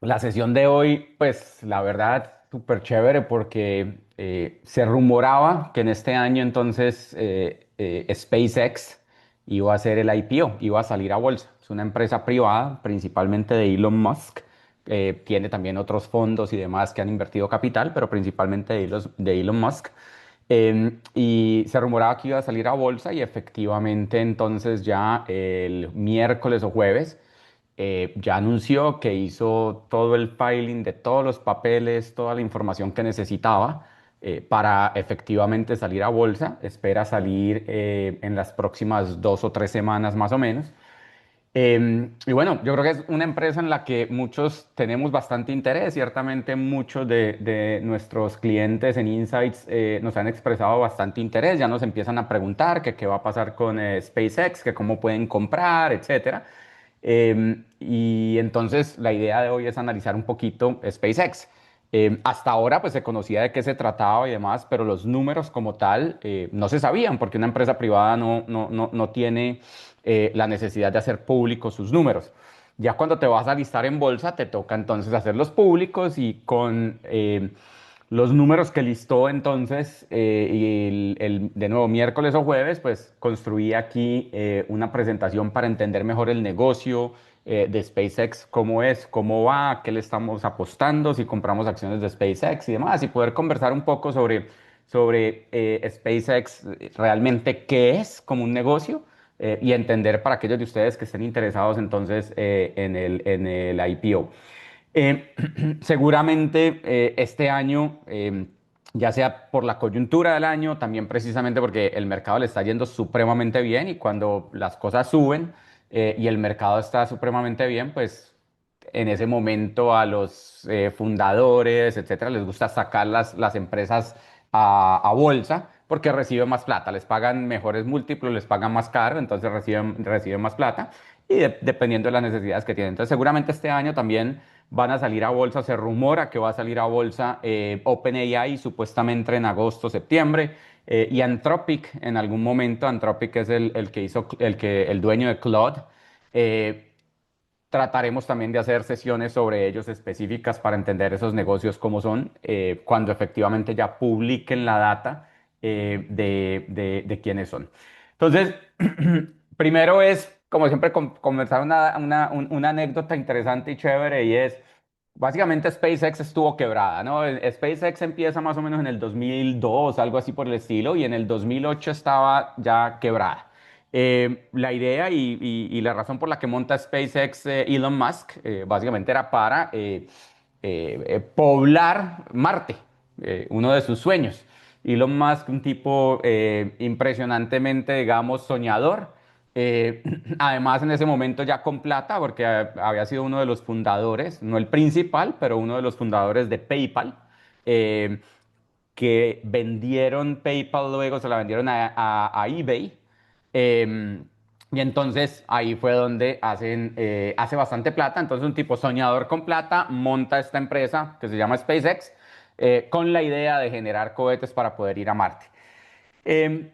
La sesión de hoy, pues la verdad, súper chévere porque se rumoraba que en este año entonces SpaceX iba a hacer el IPO, iba a salir a bolsa. Es una empresa privada, principalmente de Elon Musk. Tiene también otros fondos y demás que han invertido capital, pero principalmente de Elon Musk. Y se rumoraba que iba a salir a bolsa y efectivamente entonces ya el miércoles o jueves ya anunció que hizo todo el filing de todos los papeles, toda la información que necesitaba para efectivamente salir a bolsa. Espera salir en las próximas 2 o 3 semanas más o menos. Y bueno, yo creo que es una empresa en la que muchos tenemos bastante interés. Ciertamente muchos de nuestros clientes en Insights nos han expresado bastante interés. Ya nos empiezan a preguntar que qué va a pasar con SpaceX, que cómo pueden comprar, etcétera. Y entonces la idea de hoy es analizar un poquito SpaceX. Hasta ahora pues se conocía de qué se trataba y demás, pero los números como tal no se sabían porque una empresa privada no tiene la necesidad de hacer públicos sus números. Ya cuando te vas a listar en bolsa te toca entonces hacerlos públicos y con los números que listó entonces, y de nuevo miércoles o jueves, pues construí aquí una presentación para entender mejor el negocio de SpaceX, cómo es, cómo va, a qué le estamos apostando, si compramos acciones de SpaceX y demás, y poder conversar un poco sobre SpaceX, realmente qué es como un negocio. Y entender para aquellos de ustedes que estén interesados entonces en el IPO. Eh, Seguramente este año, ya sea por la coyuntura del año, también precisamente porque el mercado le está yendo supremamente bien y cuando las cosas suben y el mercado está supremamente bien, pues en ese momento a los fundadores, etcétera, les gusta sacar las empresas a bolsa porque reciben más plata, les pagan mejores múltiplos, les pagan más caro, entonces reciben más plata y dependiendo de las necesidades que tienen. Entonces seguramente este año también van a salir a bolsa, se rumora que va a salir a bolsa OpenAI supuestamente en agosto, septiembre, y Anthropic en algún momento. Anthropic es el que hizo, el dueño de Claude. Eh, Trataremos también de hacer sesiones sobre ellos específicas para entender esos negocios cómo son, cuando efectivamente ya publiquen la data de quiénes son. Entonces, primero es, como siempre, conversar una anécdota interesante y chévere y es, básicamente SpaceX estuvo quebrada, ¿no? SpaceX empieza más o menos en el 2002, algo así por el estilo, y en el 2008 estaba ya quebrada. La idea y la razón por la que monta SpaceX Elon Musk básicamente era para poblar Marte, uno de sus sueños. Elon Musk, un tipo impresionantemente, digamos, soñador. Además, en ese momento ya con plata, porque había sido uno de los fundadores, no el principal, pero uno de los fundadores de PayPal. eh, que vendieron PayPal, luego se la vendieron a eBay. Eh, y entonces ahí fue donde hace bastante plata. Entonces un tipo soñador con plata monta esta empresa que se llama SpaceX con la idea de generar cohetes para poder ir a Marte. Eh,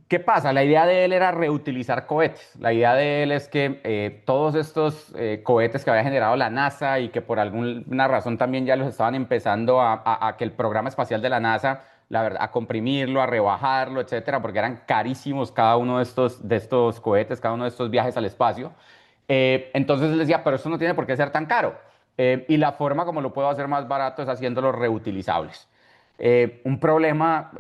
¿Qué pasa? La idea de él era reutilizar cohetes. La idea de él es que todos estos cohetes que había generado la NASA y que por alguna razón también ya los estaban empezando a que el programa espacial de la NASA, la verdad, a comprimirlo, a rebajarlo, etcétera, porque eran carísimos cada uno de estos cohetes, cada uno de estos viajes al espacio. Entonces él decía, pero eso no tiene por qué ser tan caro. Y la forma como lo puedo hacer más barato es haciéndolos reutilizables. Un problema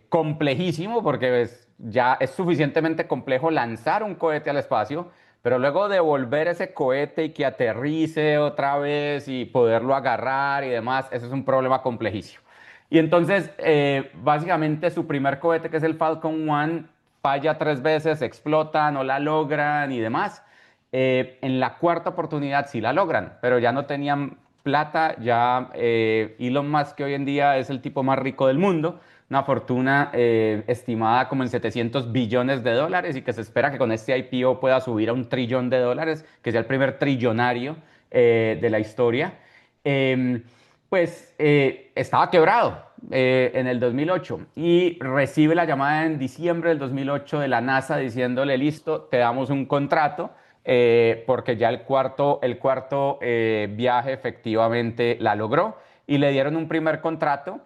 complejísimo porque ya es suficientemente complejo lanzar un cohete al espacio, pero luego devolver ese cohete y que aterrice otra vez y poderlo agarrar y demás, eso es un problema complejísimo. Y entonces, básicamente su primer cohete, que es el Falcon 1, falla 3 veces, explota, no la logran y demás. En la cuarta oportunidad sí la logran, pero ya no tenían plata. Ya Elon Musk, que hoy en día es el tipo más rico del mundo, una fortuna estimada como en 700 billones de dólares y que se espera que con este IPO pueda subir a 1 trillón de dólares, que sea el primer trillonario de la historia. Eh, pues estaba quebrado en el 2008 y recibe la llamada en diciembre del 2008 de la NASA diciéndole, listo, te damos un contrato porque ya el cuarto viaje efectivamente la logró y le dieron un primer contrato,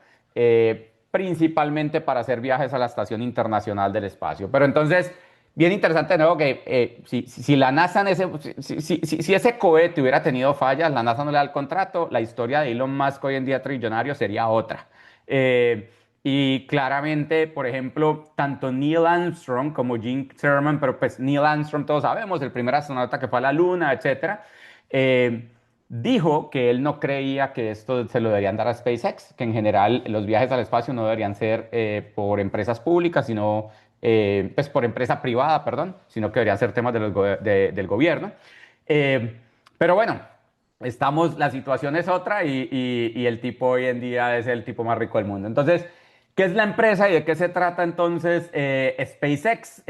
principalmente para hacer viajes a la Estación Internacional del Espacio. Pero entonces, bien interesante de nuevo que si la NASA en ese, si ese cohete hubiera tenido fallas, la NASA no le da el contrato, la historia de Elon Musk hoy en día trillonario sería otra. Eh, y claramente, por ejemplo, tanto Neil Armstrong como Gene Cernan, pero pues Neil Armstrong todos sabemos, el primer astronauta que fue a la Luna, etcétera, eh, dijo que él no creía que esto se lo deberían dar a SpaceX, que en general los viajes al espacio no deberían ser por empresas públicas, sino pues por empresa privada, perdón, sino que deberían ser temas de del gobierno. Eh, pero bueno, la situación es otra y el tipo hoy en día es el tipo más rico del mundo. Entonces, ¿qué es la empresa y de qué se trata entonces SpaceX?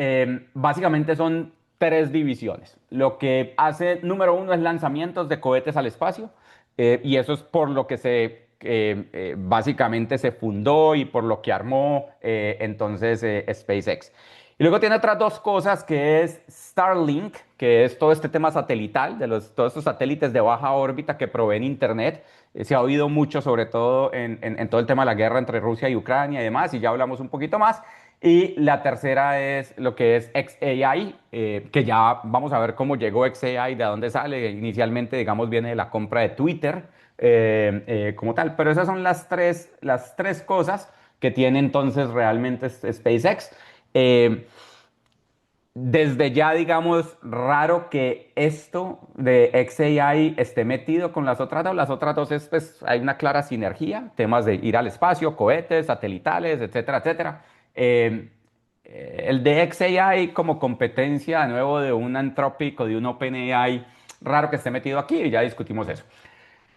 Básicamente son tres divisiones. Lo que hace, número uno, es lanzamientos de cohetes al espacio, y eso es por lo que básicamente se fundó y por lo que armó entonces SpaceX. Y luego tiene otras dos cosas que es Starlink, que es todo este tema satelital, todos estos satélites de baja órbita que proveen Internet. Se ha oído mucho, sobre todo en todo el tema de la guerra entre Rusia y Ucrania y demás, y ya hablamos un poquito más. Y la tercera es lo que es xAI, que ya vamos a ver cómo llegó xAI, de dónde sale. Inicialmente, digamos, viene de la compra de Twitter como tal. Pero esas son las tres cosas que tiene entonces realmente SpaceX. Eh, Desde ya, digamos, raro que esto de xAI esté metido con las otras dos. Las otras dos es, pues, hay una clara sinergia, temas de ir al espacio, cohetes, satelitales, etcétera, etcétera. Eh, el de xAI como competencia, de nuevo, de un Anthropic o de un OpenAI, raro que esté metido aquí, y ya discutimos eso.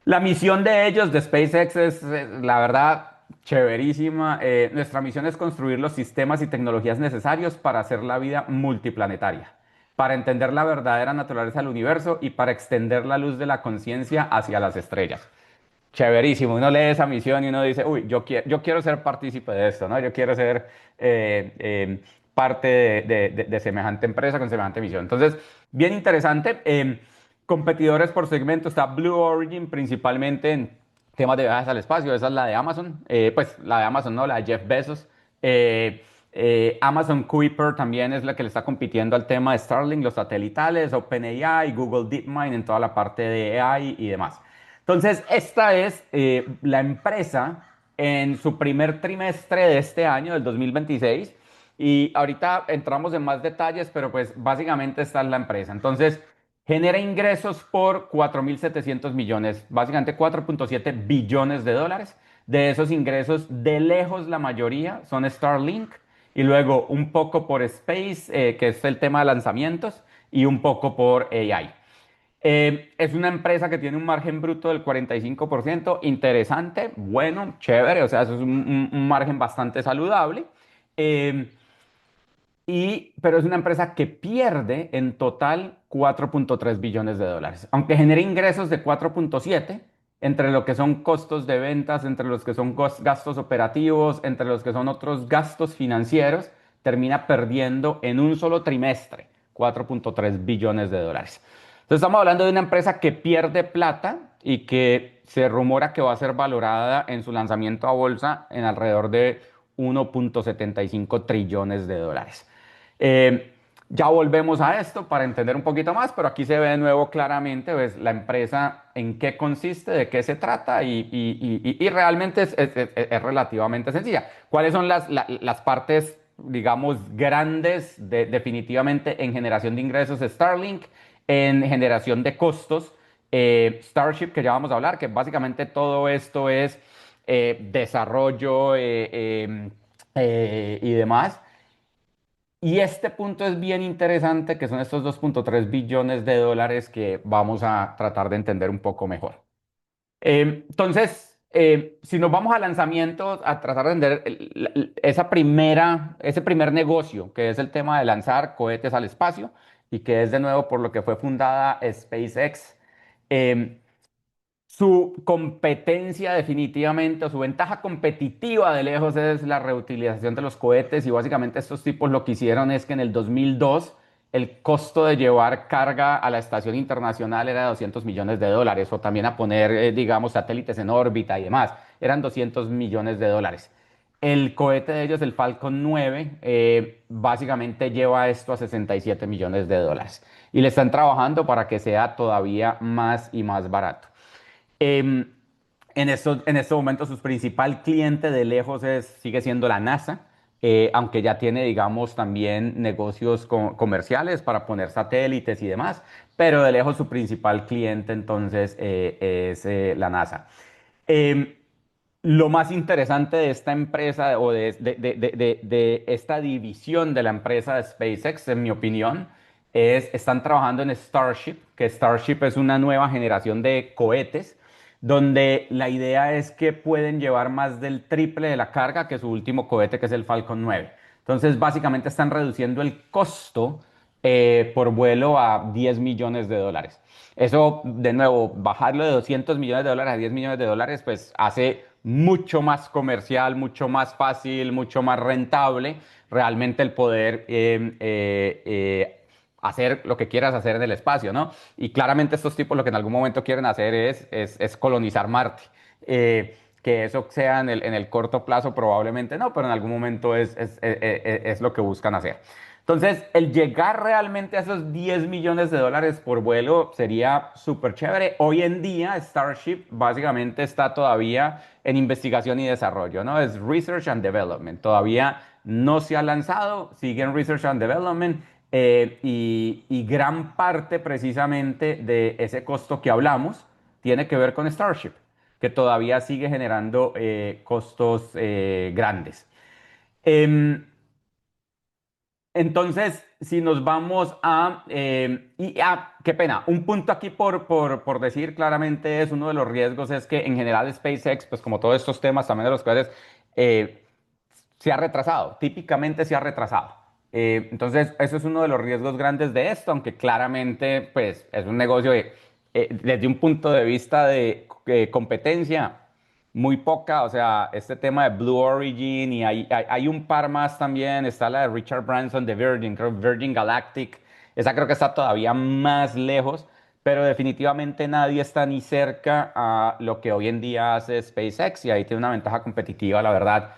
La misión de ellos, de SpaceX, es, la verdad, chéverísima. Nuestra misión es construir los sistemas y tecnologías necesarios para hacer la vida multiplanetaria, para entender la verdadera naturaleza del universo y para extender la luz de la conciencia hacia las estrellas. Chéverísimo. Uno lee esa misión y uno dice, uy, yo quiero ser partícipe de esto, ¿no? Yo quiero ser parte de semejante empresa con semejante misión. Entonces, bien interesante. Competidores por segmento está Blue Origin, principalmente en temas de viajes al espacio. Esa es la de Amazon. Pues la de Amazon, no, la de Jeff Bezos. Amazon Kuiper también es la que le está compitiendo al tema de Starlink, los satelitales, OpenAI, Google DeepMind en toda la parte de AI y demás. Entonces, esta es la empresa en su primer trimestre de este año, del 2026. Y ahorita entramos en más detalles, pero pues básicamente esta es la empresa. Entonces, genera ingresos por 4.700 millones, básicamente 4.7 billones de dólares. De esos ingresos, de lejos la mayoría son Starlink y luego un poco por Space, que es el tema de lanzamientos, y un poco por AI. Es una empresa que tiene un margen bruto del 45%, interesante, bueno, chévere, o sea, eso es un margen bastante saludable. Eh, pero es una empresa que pierde en total 4.3 billones de dólares. Aunque genere ingresos de 4.7, entre lo que son costos de ventas, entre los que son gastos operativos, entre los que son otros gastos financieros, termina perdiendo en un solo trimestre 4.3 billones de dólares. Entonces estamos hablando de una empresa que pierde plata y que se rumora que va a ser valorada en su lanzamiento a bolsa en alrededor de 1.75 trillones de dólares. Eh, ya volvemos a esto para entender un poquito más, pero aquí se ve de nuevo claramente pues, la empresa en qué consiste, de qué se trata y realmente es relativamente sencilla. ¿Cuáles son las partes, digamos, grandes definitivamente en generación de ingresos de Starlink, en generación de costos? Starship, que ya vamos a hablar, que básicamente todo esto es desarrollo y demás. Y este punto es bien interesante, que son estos 2.3 billones de dólares que vamos a tratar de entender un poco mejor. Entonces, si nos vamos a lanzamientos, a tratar de entender ese primer negocio, que es el tema de lanzar cohetes al espacio, y que es de nuevo por lo que fue fundada SpaceX. eh, Su competencia definitivamente, o su ventaja competitiva de lejos es la reutilización de los cohetes y básicamente estos tipos lo que hicieron es que en el 2002 el costo de llevar carga a la estación internacional era de 200 millones de dólares, o también a poner, digamos, satélites en órbita y demás, eran 200 millones de dólares. El cohete de ellos, el Falcon 9, básicamente lleva esto a 67 millones de dólares. Y le están trabajando para que sea todavía más y más barato. Em, en estos momentos, su principal cliente de lejos sigue siendo la NASA, aunque ya tiene, digamos, también negocios comerciales para poner satélites y demás, pero de lejos su principal cliente entonces es la NASA. Em, lo más interesante de esta empresa o de esta división de la empresa de SpaceX, en mi opinión, están trabajando en Starship, que Starship es una nueva generación de cohetes, donde la idea es que pueden llevar más del triple de la carga que su último cohete, que es el Falcon 9. Entonces, básicamente están reduciendo el costo por vuelo a 10 millones de dólares. Eso, de nuevo, bajarlo de 200 millones de dólares a 10 millones de dólares, pues hace mucho más comercial, mucho más fácil, mucho más rentable realmente el poder hacer lo que quieras hacer en el espacio, ¿no? Y claramente estos tipos lo que en algún momento quieren hacer es colonizar Marte. Que eso sea en el corto plazo probablemente no, pero en algún momento es lo que buscan hacer. Entonces, el llegar realmente a esos 10 millones de dólares por vuelo sería súper chévere. Hoy en día, Starship básicamente está todavía en investigación y desarrollo, ¿no? Es Research and Development. Todavía no se ha lanzado, sigue en Research and Development, y gran parte precisamente de ese costo que hablamos tiene que ver con Starship, que todavía sigue generando costos grandes. Em, entonces, si nos vamos qué pena, un punto aquí por decir claramente es uno de los riesgos es que en general SpaceX, pues como todos estos temas también de los cuales eh, se ha retrasado, típicamente se ha retrasado. Entonces, eso es uno de los riesgos grandes de esto, aunque claramente, pues, es un negocio que, desde un punto de vista de competencia, muy poca. O sea, este tema de Blue Origin y hay un par más también, está la de Richard Branson de Virgin, creo Virgin Galactic, esa creo que está todavía más lejos, pero definitivamente nadie está ni cerca a lo que hoy en día hace SpaceX y ahí tiene una ventaja competitiva, la verdad,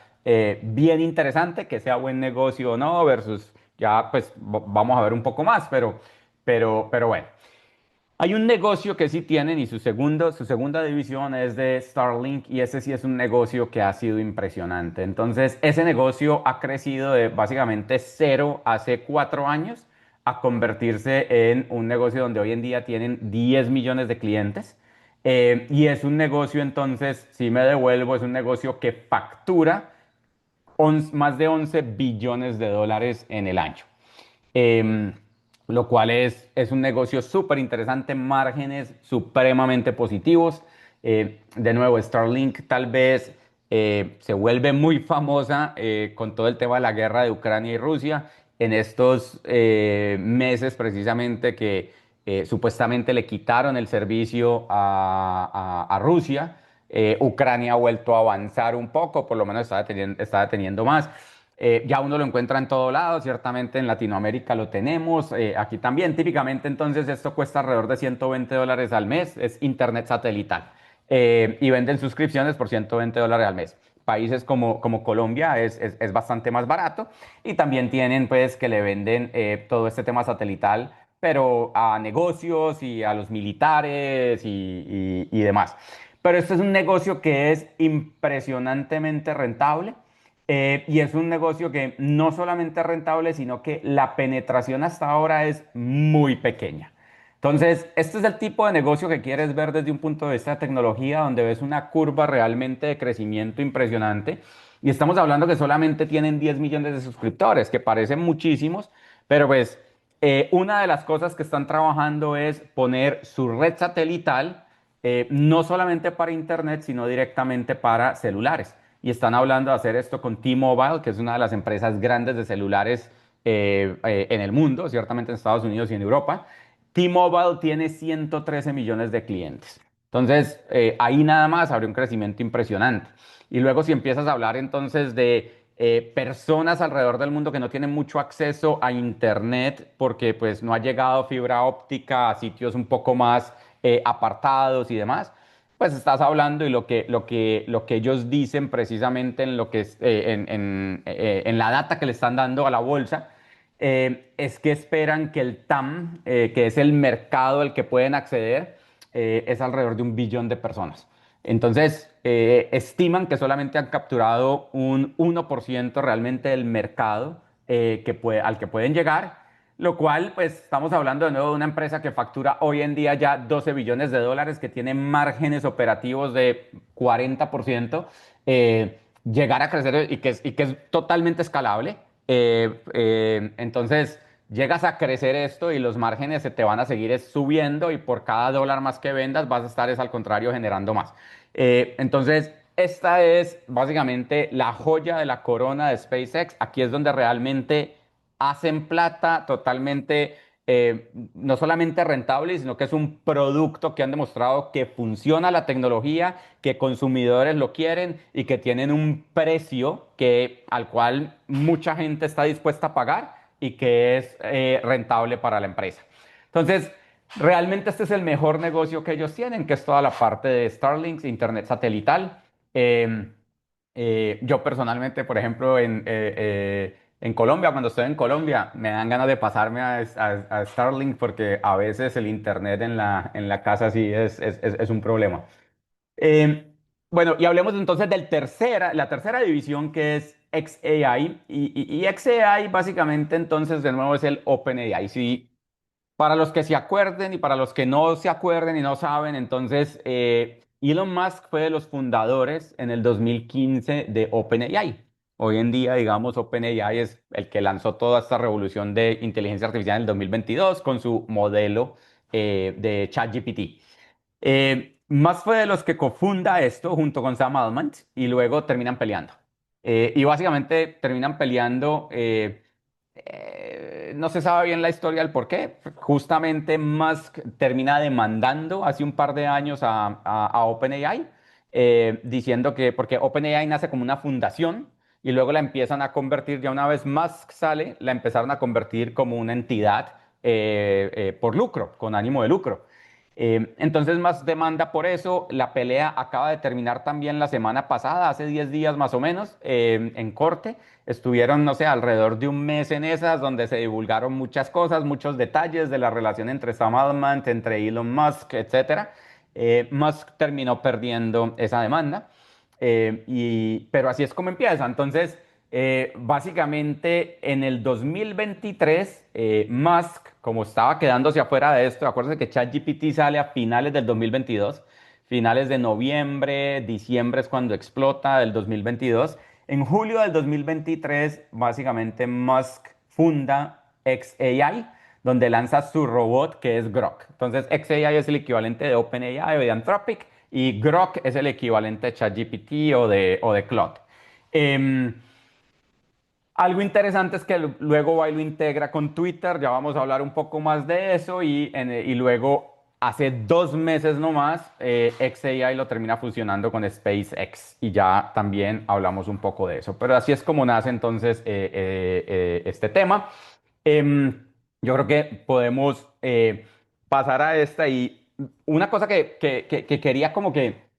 bien interesante, que sea buen negocio o no, versus ya pues vamos a ver un poco más, pero bueno. Hay un negocio que sí tienen y su segunda división es de Starlink y ese sí es un negocio que ha sido impresionante. Entonces, ese negocio ha crecido de básicamente cero hace 4 años a convertirse en un negocio donde hoy en día tienen 10 millones de clientes. Y es un negocio, entonces, si me devuelvo, es un negocio que factura más de 11 billones de dólares en el año. Em, lo cual es un negocio súper interesante, márgenes supremamente positivos. De nuevo, Starlink tal vez se vuelve muy famosa con todo el tema de la guerra de Ucrania y Rusia. En estos meses precisamente que supuestamente le quitaron el servicio a Rusia, Ucrania ha vuelto a avanzar un poco, por lo menos está deteniendo más. Ya uno lo encuentra en todo lado, ciertamente en Latinoamérica lo tenemos, aquí también. Típicamente entonces esto cuesta alrededor de 120 dólares al mes, es internet satelital. Y venden suscripciones por 120 dólares al mes. Países como Colombia es bastante más barato y también tienen pues que le venden todo este tema satelital, pero a negocios y a los militares y demás. Pero este es un negocio que es impresionantemente rentable. Y es un negocio que no solamente es rentable, sino que la penetración hasta ahora es muy pequeña. Entonces, este es el tipo de negocio que quieres ver desde un punto de vista de tecnología, donde ves una curva realmente de crecimiento impresionante. Y estamos hablando que solamente tienen 10 millones de suscriptores, que parecen muchísimos, pero pues una de las cosas que están trabajando es poner su red satelital, no solamente para internet, sino directamente para celulares. Y están hablando de hacer esto con T-Mobile, que es una de las empresas grandes de celulares en el mundo, ciertamente en Estados Unidos y en Europa. T-Mobile tiene 113 millones de clientes. Entonces, ahí nada más habría un crecimiento impresionante. Y luego si empiezas a hablar entonces de personas alrededor del mundo que no tienen mucho acceso a Internet porque pues no ha llegado fibra óptica a sitios un poco más apartados y demás, pues estás hablando y lo que ellos dicen precisamente en lo que en la data que le están dando a la bolsa, es que esperan que el TAM, que es el mercado al que pueden acceder, es alrededor de 1 billón de personas. Entonces, estiman que solamente han capturado un 1% realmente del mercado al que pueden llegar, lo cual, pues, estamos hablando de nuevo de una empresa que factura hoy en día ya 12 billones de dólares, que tiene márgenes operativos de 40%, llegar a crecer y que es totalmente escalable. Entonces, llegas a crecer esto y los márgenes se te van a seguir subiendo y por cada dólar más que vendas vas a estar, es al contrario, generando más. Entonces, esta es básicamente la joya de la corona de SpaceX. Aquí es donde realmente hacen plata totalmente, no solamente rentable, sino que es un producto que han demostrado que funciona la tecnología, que consumidores lo quieren y que tienen un precio al cual mucha gente está dispuesta a pagar y que es rentable para la empresa. Entonces, realmente este es el mejor negocio que ellos tienen, que es toda la parte de Starlink, Internet satelital. Eh, yo personalmente, por ejemplo, en Colombia, cuando estoy en Colombia, me dan ganas de pasarme a Starlink porque a veces el Internet en la casa sí es un problema. Eh, bueno, y hablemos entonces la tercera división que es XAI. Y XAI básicamente entonces de nuevo es el OpenAI. Sí, para los que se acuerden y para los que no se acuerden y no saben, entonces Elon Musk fue de los fundadores en el 2015 de OpenAI. Hoy en día, digamos, OpenAI es el que lanzó toda esta revolución de inteligencia artificial en el 2022 con su modelo de ChatGPT. Musk fue de los que cofunda esto junto con Sam Altman y luego terminan peleando. Y básicamente terminan peleando. No se sabe bien la historia del por qué. Justamente Musk termina demandando hace un par de años a OpenAI, diciendo que, porque OpenAI nace como una fundación y luego la empiezan a convertir, ya una vez Musk sale, la empezaron a convertir como una entidad por lucro, con ánimo de lucro. Entonces más demanda por eso. La pelea acaba de terminar también la semana pasada, hace 10 días más o menos, en corte. Estuvieron, no sé, alrededor de un mes en esas, donde se divulgaron muchas cosas, muchos detalles de la relación entre Sam Altman, entre Elon Musk, etcétera. Musk terminó perdiendo esa demanda. Pero así es como empieza. Entonces, básicamente en el 2023, Musk, como estaba quedándose afuera de esto, acuérdense que ChatGPT sale a finales del 2022, finales de noviembre, diciembre es cuando explota del 2022. En julio del 2023, básicamente Musk funda xAI, donde lanza su robot que es Grok. Entonces, xAI es el equivalente de OpenAI o de Anthropic y Grok es el equivalente de ChatGPT o de Claude. Em, Algo interesante es que luego va y lo integra con Twitter, ya vamos a hablar un poco más de eso y luego hace 2 meses nomás xAI lo termina fusionando con SpaceX y ya también hablamos un poco de eso. Pero así es como nace entonces este tema. Em, yo creo que podemos pasar a esta y una cosa que quería como que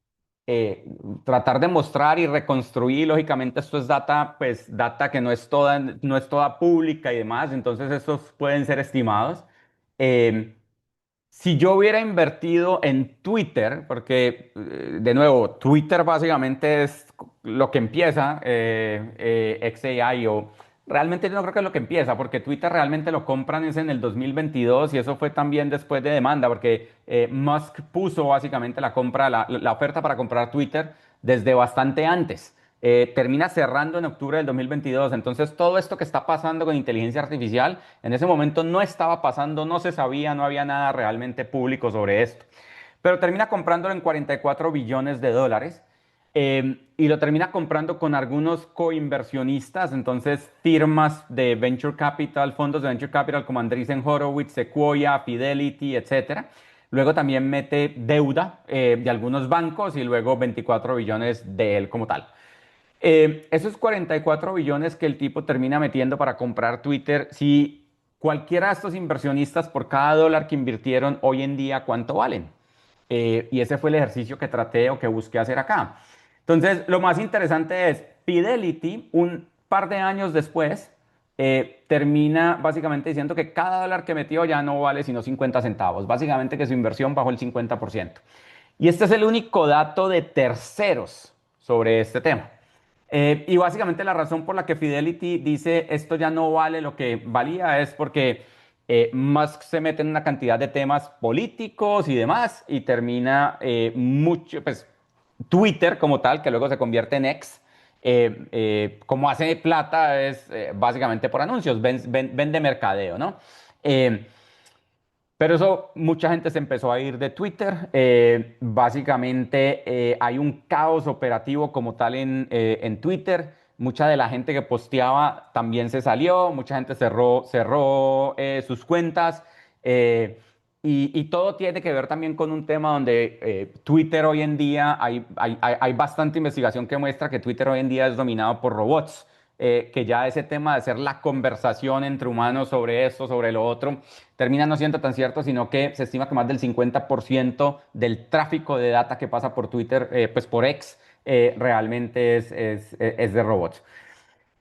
eh, tratar de mostrar y reconstruir, lógicamente esto es data, pues data que no es toda pública y demás, entonces estos pueden ser estimados. Eh, si yo hubiera invertido en Twitter, porque de nuevo, Twitter básicamente es lo que empieza XAI o realmente yo no creo que es lo que empieza, porque Twitter realmente lo compran es en el 2022 y eso fue también después de demanda, porque Musk puso básicamente la oferta para comprar Twitter desde bastante antes. Termina cerrando en octubre del 2022. Entonces, todo esto que está pasando con inteligencia artificial, en ese momento no estaba pasando, no se sabía, no había nada realmente público sobre esto. Pero termina comprándolo en 44 billones de dólares y lo termina comprando con algunos coinversionistas, entonces firmas de Venture Capital, fondos de Venture Capital como Andreessen Horowitz, Sequoia, Fidelity, etcétera. Luego también mete deuda de algunos bancos y luego 24 billones de él como tal. Esos 44 billones que el tipo termina metiendo para comprar Twitter, si cualquiera de estos inversionistas por cada dólar que invirtieron hoy en día, ¿cuánto valen? Y ese fue el ejercicio que traté o que busqué hacer acá. Entonces, lo más interesante es Fidelity, un par de años después, termina básicamente diciendo que cada dólar que metió ya no vale sino 50 centavos. Básicamente que su inversión bajó el 50%. Y este es el único dato de terceros sobre este tema. Y básicamente la razón por la que Fidelity dice esto ya no vale lo que valía es porque Musk se mete en una cantidad de temas políticos y demás y termina mucho, pues Twitter como tal, que luego se convierte en X, como hace plata es básicamente por anuncios, vende mercadeo, ¿no? Eh, pero eso, mucha gente se empezó a ir de Twitter. Básicamente hay un caos operativo como tal en Twitter. Mucha de la gente que posteaba también se salió, mucha gente cerró sus cuentas. Y todo tiene que ver también con un tema donde Twitter hoy en día, hay bastante investigación que muestra que Twitter hoy en día es dominado por robots. Que ya ese tema de hacer la conversación entre humanos sobre esto, sobre lo otro, termina no siendo tan cierto, sino que se estima que más del 50% del tráfico de data que pasa por Twitter, pues por X, realmente es de robots.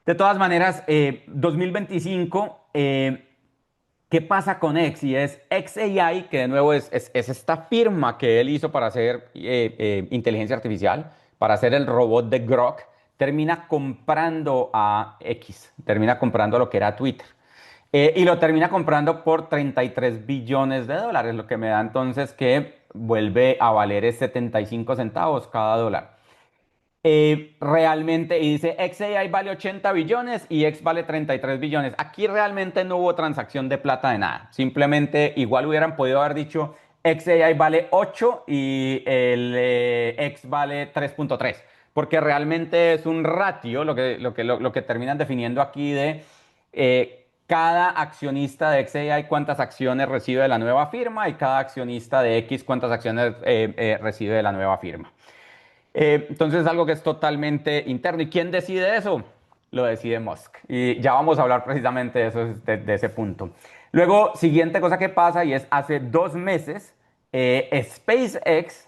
De todas maneras, 2025, ¿qué pasa con X? Y es XAI, que de nuevo es esta firma que él hizo para hacer inteligencia artificial, para hacer el robot de Grok, termina comprando a X, termina comprando lo que era Twitter. Y lo termina comprando por 33 billones de dólares, lo que me da entonces que vuelve a valer es 75 centavos cada dólar. Realmente, y dice XAI vale 80 billones y X vale 33 billones. Aquí realmente no hubo transacción de plata de nada. Simplemente igual hubieran podido haber dicho XAI vale 8 y el X vale 3.3. Porque realmente es un ratio, lo que terminan definiendo aquí de cada accionista de XAI cuántas acciones recibe de la nueva firma y cada accionista de X cuántas acciones recibe de la nueva firma. Entonces es algo que es totalmente interno. ¿Y quién decide eso? Lo decide Musk. Y ya vamos a hablar precisamente de eso, de ese punto. Luego, siguiente cosa que pasa y es hace 2 meses, SpaceX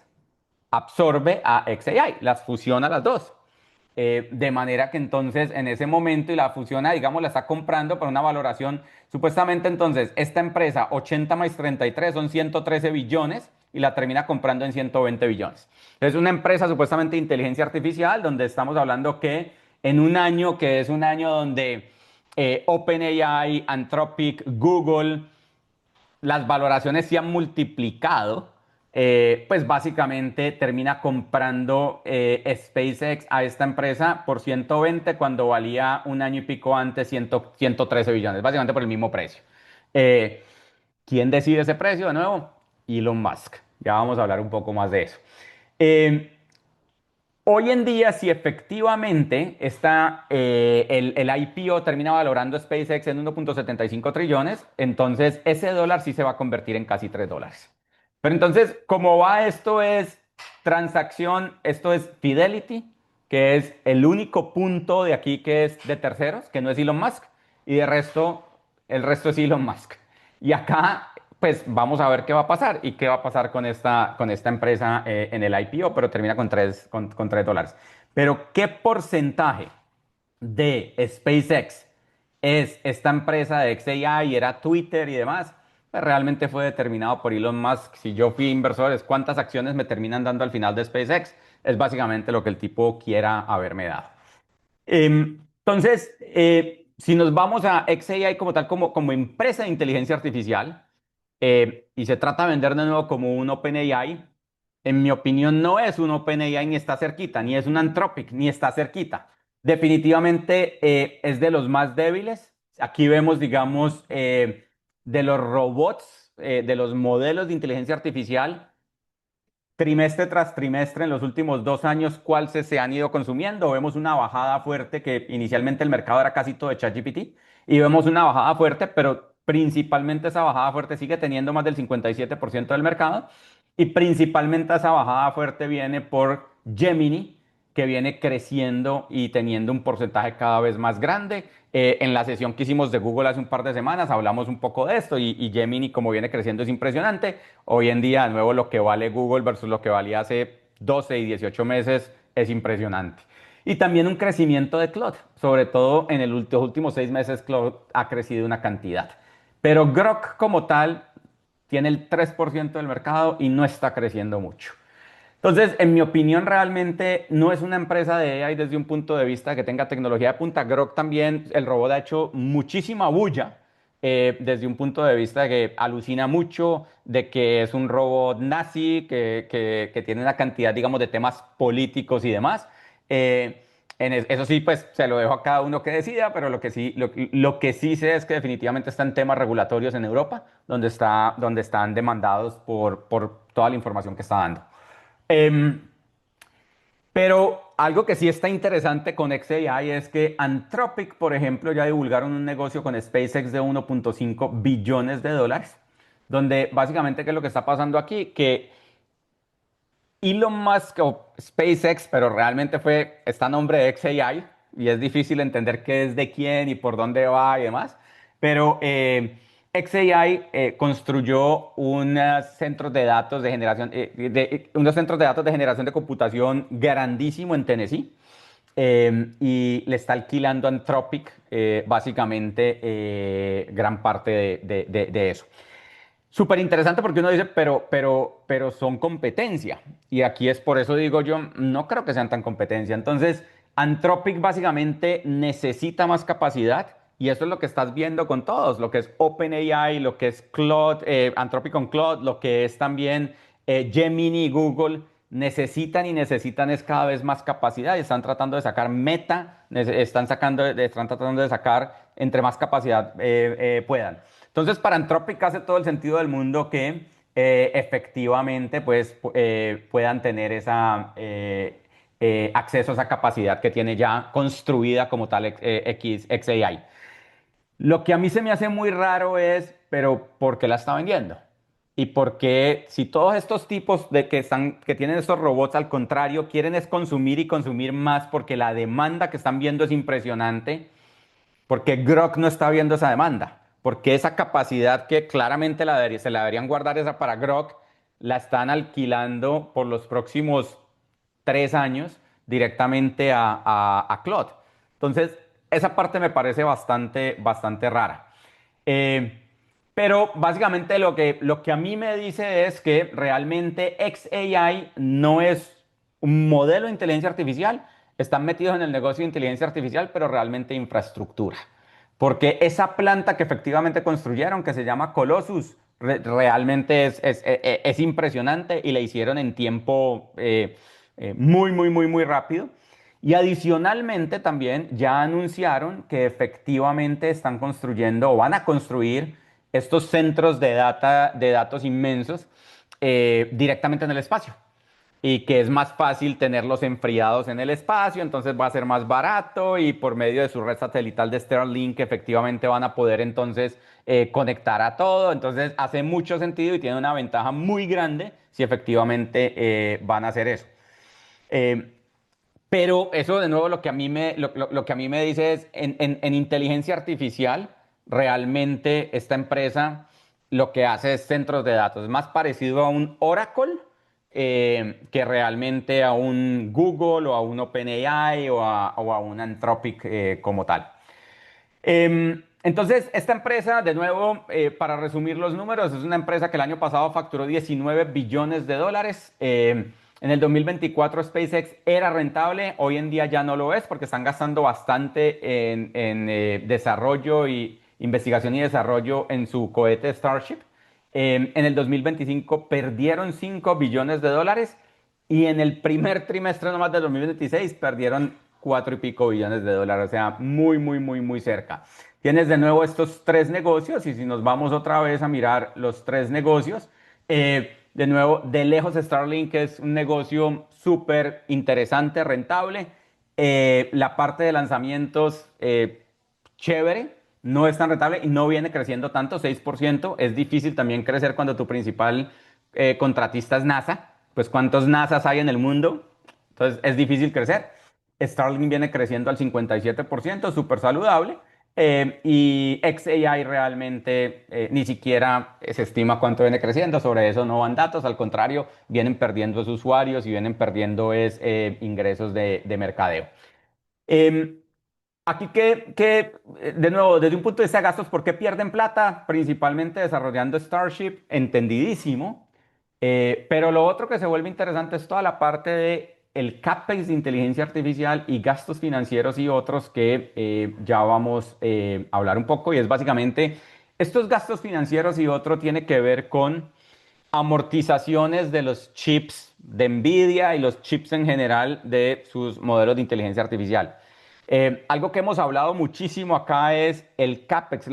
absorbe a XAI, las fusiona las dos. De manera que entonces en ese momento y la fusiona, digamos, la está comprando por una valoración, supuestamente entonces esta empresa 80 más 33 son 113 billones y la termina comprando en 120 billones. Es una empresa supuestamente de inteligencia artificial donde estamos hablando que en un año que es un año donde OpenAI, Anthropic, Google, las valoraciones se han multiplicado, pues básicamente termina comprando SpaceX a esta empresa por 120 cuando valía un año y pico antes 113 billones, básicamente por el mismo precio. Eh, ¿Quién decide ese precio? De nuevo, Elon Musk. Ya vamos a hablar un poco más de eso. Eh, Hoy en día, si efectivamente el IPO termina valorando SpaceX en 1.75 trillones, entonces ese dólar sí se va a convertir en casi $3. Pero entonces, ¿cómo va esto? Es transacción, esto es Fidelity, que es el único punto de aquí que es de terceros, que no es Elon Musk, y de resto, el resto es Elon Musk. Y acá, pues vamos a ver qué va a pasar y qué va a pasar con esta empresa en el IPO, pero termina con $3. Pero, ¿qué porcentaje de SpaceX es esta empresa de XAI, era Twitter y demás? Pues realmente fue determinado por Elon Musk. Si yo fui inversor, es cuántas acciones me terminan dando al final de SpaceX. Es básicamente lo que el tipo quiera haberme dado. Entonces, si nos vamos a XAI como tal, como empresa de inteligencia artificial, y se trata de vender de nuevo como un OpenAI, en mi opinión no es un OpenAI ni está cerquita, ni es un Anthropic ni está cerquita. Definitivamente es de los más débiles. Aquí vemos, digamos, de los robots, de los modelos de inteligencia artificial trimestre tras trimestre en los últimos 2 años, cuál se han ido consumiendo. Vemos una bajada fuerte que inicialmente el mercado era casi todo de ChatGPT y vemos una bajada fuerte, pero principalmente esa bajada fuerte sigue teniendo más del 57% del mercado y principalmente esa bajada fuerte viene por Gemini, que viene creciendo y teniendo un porcentaje cada vez más grande. En la sesión que hicimos de Google hace un par de semanas hablamos un poco de esto y Gemini como viene creciendo es impresionante. Hoy en día, de nuevo, lo que vale Google versus lo que valía hace 12 y 18 meses es impresionante. Y también un crecimiento de Claude, sobre todo en los últimos 6 meses Claude ha crecido una cantidad. Pero Grok como tal tiene el 3% del mercado y no está creciendo mucho. Entonces, en mi opinión, realmente no es una empresa de AI desde un punto de vista que tenga tecnología de punta. Grok también, el robot ha hecho muchísima bulla desde un punto de vista de que alucina mucho, de que es un robot nazi, que tiene una cantidad, digamos, de temas políticos y demás. Eh, Eso sí, pues se lo dejo a cada uno que decida, pero lo que sí sé es que definitivamente están temas regulatorios en Europa, donde están demandados por toda la información que está dando. Em, pero algo que sí está interesante con xAI es que Anthropic, por ejemplo, ya divulgaron un negocio con SpaceX de 1.5 billones de dólares, donde básicamente, ¿qué es lo que está pasando aquí? Que Elon Musk o SpaceX, pero realmente está a nombre de xAI y es difícil entender qué es de quién y por dónde va y demás. Pero xAI construyó unos centros de datos de generación de computación grandísimo en Tennessee y le está alquilando a Anthropic básicamente gran parte de eso. Súper interesante porque uno dice, pero son competencia. Y aquí es por eso digo yo, no creo que sean tan competencia. Entonces, Anthropic básicamente necesita más capacidad y eso es lo que estás viendo con todos, lo que es OpenAI, lo que es Claude, Anthropic con Claude, lo que es también Gemini y Google. Necesitan y necesitan es cada vez más capacidad y están tratando de sacar meta, están tratando de sacar entre más capacidad puedan. Entonces, para Anthropic hace todo el sentido del mundo que efectivamente pues, puedan tener acceso a esa capacidad que tiene ya construida como tal xAI. Lo que a mí se me hace muy raro es, pero ¿por qué la está vendiendo? Y por qué, si todos estos tipos que tienen estos robots, al contrario, quieren es consumir y consumir más porque la demanda que están viendo es impresionante, porque Grok no está viendo esa demanda, porque esa capacidad que claramente se la deberían guardar esa para Grok, la están alquilando por los próximos 3 años directamente a Claude. Entonces, esa parte me parece bastante rara. Eh, pero básicamente lo que a mí me dice es que realmente xAI no es un modelo de inteligencia artificial, están metidos en el negocio de inteligencia artificial, pero realmente infraestructura. Porque esa planta que efectivamente construyeron, que se llama Colossus, realmente es impresionante y la hicieron en tiempo muy rápido. Y adicionalmente también ya anunciaron que efectivamente están construyendo o van a construir estos centros de datos inmensos directamente en el espacio y que es más fácil tenerlos enfriados en el espacio, entonces va a ser más barato y por medio de su red satelital de Starlink efectivamente van a poder entonces conectar a todo, entonces hace mucho sentido y tiene una ventaja muy grande si efectivamente van a hacer eso. Eh, pero eso de nuevo lo que a mí me dice es, en inteligencia artificial, realmente esta empresa lo que hace es centros de datos. Es más parecido a un Oracle que realmente a un Google o a un OpenAI o a un Anthropic como tal. Entonces, esta empresa, de nuevo, para resumir los números, es una empresa que el año pasado facturó 19 billones de dólares. En el 2024 SpaceX era rentable, hoy en día ya no lo es porque están gastando bastante en desarrollo y investigación y desarrollo en su cohete Starship. En el 2025 perdieron 5 billones de dólares y en el primer trimestre nomás de 2026 perdieron 4 y pico billones de dólares, o sea, muy cerca. Tienes de nuevo estos tres negocios y si nos vamos otra vez a mirar los tres negocios, de nuevo, de lejos Starlink es un negocio súper interesante, rentable. La parte de lanzamientos, chévere, no es tan rentable y no viene creciendo tanto, 6%. Es difícil también crecer cuando tu principal contratista es NASA. Pues ¿cuántos NASAs hay en el mundo? Entonces es difícil crecer. Starlink viene creciendo al 57%, súper saludable. Y xAI realmente ni siquiera se estima cuánto viene creciendo, sobre eso no van datos, al contrario, vienen perdiendo usuarios y vienen perdiendo ingresos de mercadeo. Em, Aquí de nuevo, desde un punto de vista de gastos, ¿por qué pierden plata? Principalmente desarrollando Starship, entendidísimo. Pero lo otro que se vuelve interesante es toda la parte de el CAPEX de inteligencia artificial y gastos financieros y otros que ya vamos a hablar un poco. Y es básicamente, estos gastos financieros y otro tiene que ver con amortizaciones de los chips de Nvidia y los chips en general de sus modelos de inteligencia artificial. Algo que hemos hablado muchísimo acá es el CAPEX,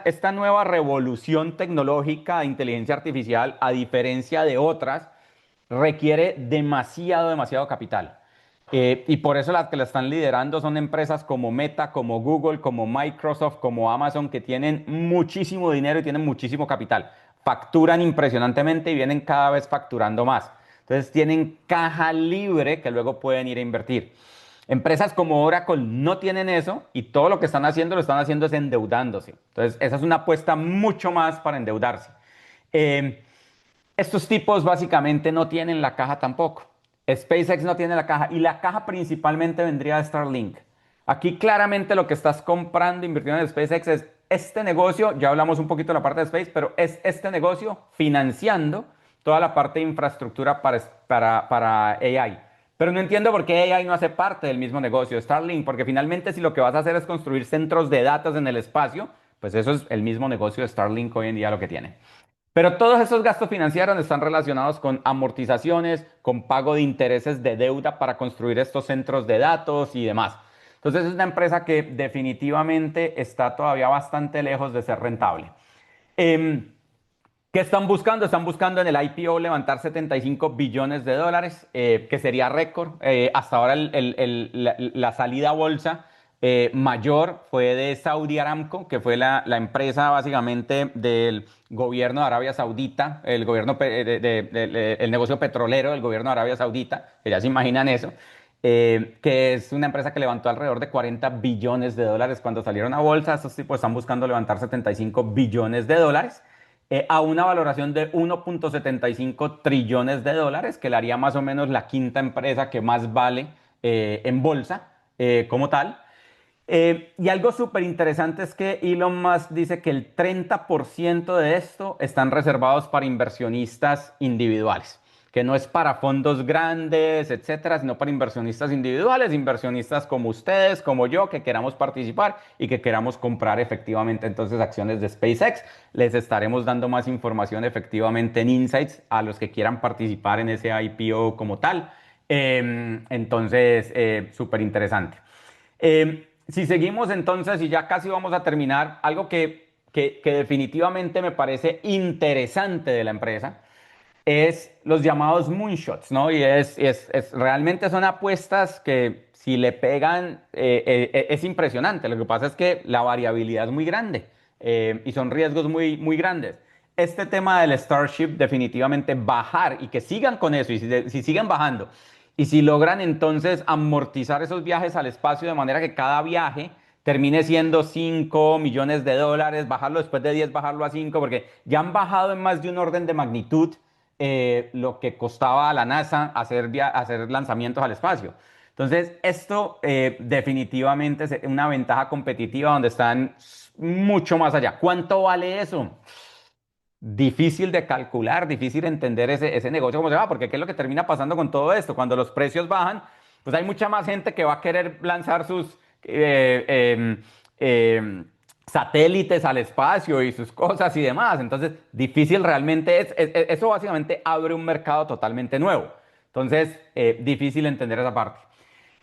esta nueva revolución tecnológica de inteligencia artificial, a diferencia de otras, requiere demasiado capital. Y por eso las que la están liderando son empresas como Meta, como Google, como Microsoft, como Amazon, que tienen muchísimo dinero y tienen muchísimo capital. Facturan impresionantemente y vienen cada vez facturando más. Entonces tienen caja libre que luego pueden ir a invertir. Empresas como Oracle no tienen eso y todo lo que están haciendo lo están haciendo es endeudándose. Entonces esa es una apuesta mucho más para endeudarse. Eh, Estos tipos básicamente no tienen la caja tampoco. SpaceX no tiene la caja y la caja principalmente vendría de Starlink. Aquí claramente lo que estás comprando, invirtiendo en SpaceX es este negocio, ya hablamos un poquito de la parte de Space, pero es este negocio financiando toda la parte de infraestructura para AI. Pero no entiendo por qué AI no hace parte del mismo negocio de Starlink, porque finalmente si lo que vas a hacer es construir centros de datos en el espacio, pues eso es el mismo negocio de Starlink hoy en día lo que tiene. Pero todos esos gastos financieros están relacionados con amortizaciones, con pago de intereses de deuda para construir estos centros de datos y demás. Entonces es una empresa que definitivamente está todavía bastante lejos de ser rentable. Em, ¿Qué están buscando? Están buscando en el IPO levantar 75 billones de dólares, que sería récord. Hasta ahora la salida a bolsa mayor fue de Saudi Aramco, que fue la empresa básicamente del gobierno de Arabia Saudita, el gobierno, el negocio petrolero del gobierno de Arabia Saudita, que ya se imaginan eso, que es una empresa que levantó alrededor de 40 billones de dólares cuando salieron a bolsa. Estos tipos están buscando levantar 75 billones de dólares a una valoración de 1.75 trillones de dólares, que le haría más o menos la quinta empresa que más vale en bolsa como tal. Y algo súper interesante es que Elon Musk dice que el 30% de esto están reservados para inversionistas individuales, que no es para fondos grandes, etcétera, sino para inversionistas individuales, inversionistas como ustedes, como yo, que queramos participar y que queramos comprar efectivamente entonces acciones de SpaceX. Les estaremos dando más información efectivamente en Insights a los que quieran participar en ese IPO como tal. Entonces, súper interesante. Si seguimos entonces, y ya casi vamos a terminar, algo que definitivamente me parece interesante de la empresa es los llamados moonshots, ¿no? Y realmente son apuestas que si le pegan es impresionante. Lo que pasa es que la variabilidad es muy grande y son riesgos muy grandes. Este tema del Starship definitivamente bajar y que sigan con eso y si siguen bajando y si logran entonces amortizar esos viajes al espacio de manera que cada viaje termine siendo 5 millones de dólares, bajarlo después de 10, bajarlo a 5, porque ya han bajado en más de un orden de magnitud lo que costaba a la NASA hacer lanzamientos al espacio. Entonces, esto definitivamente es una ventaja competitiva donde están mucho más allá. ¿Cuánto vale eso? Difícil de calcular, difícil de entender ese negocio cómo se va, porque ¿qué es lo que termina pasando con todo esto? Cuando los precios bajan, pues hay mucha más gente que va a querer lanzar sus satélites al espacio y sus cosas y demás. Entonces, difícil realmente eso básicamente abre un mercado totalmente nuevo. Entonces, difícil entender esa parte.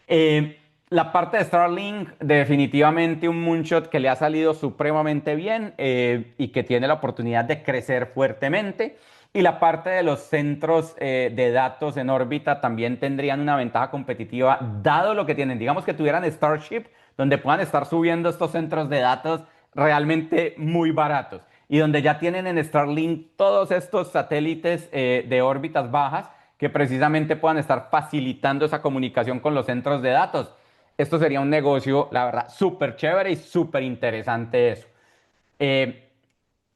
Eh, la parte de Starlink, definitivamente un moonshot que le ha salido supremamente bien y que tiene la oportunidad de crecer fuertemente. Y la parte de los centros de datos en órbita también tendrían una ventaja competitiva, dado lo que tienen. Digamos que tuvieran Starship, donde puedan estar subiendo estos centros de datos realmente muy baratos. Y donde ya tienen en Starlink todos estos satélites de órbitas bajas que precisamente puedan estar facilitando esa comunicación con los centros de datos. Esto sería un negocio, la verdad, súper chévere y súper interesante eso. Eh,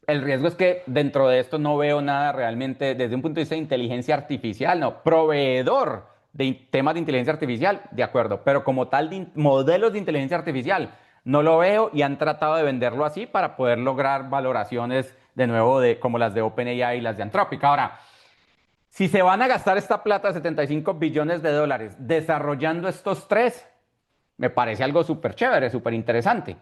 el riesgo es que dentro de esto no veo nada realmente desde un punto de vista de inteligencia artificial, no, proveedor de temas de inteligencia artificial, de acuerdo, pero como tal de modelos de inteligencia artificial, no lo veo y han tratado de venderlo así para poder lograr valoraciones de nuevo de, como las de OpenAI y las de Anthropic. Ahora, si se van a gastar esta plata, 75 billones de dólares, desarrollando estos tres, me parece algo súper chévere, súper interesante.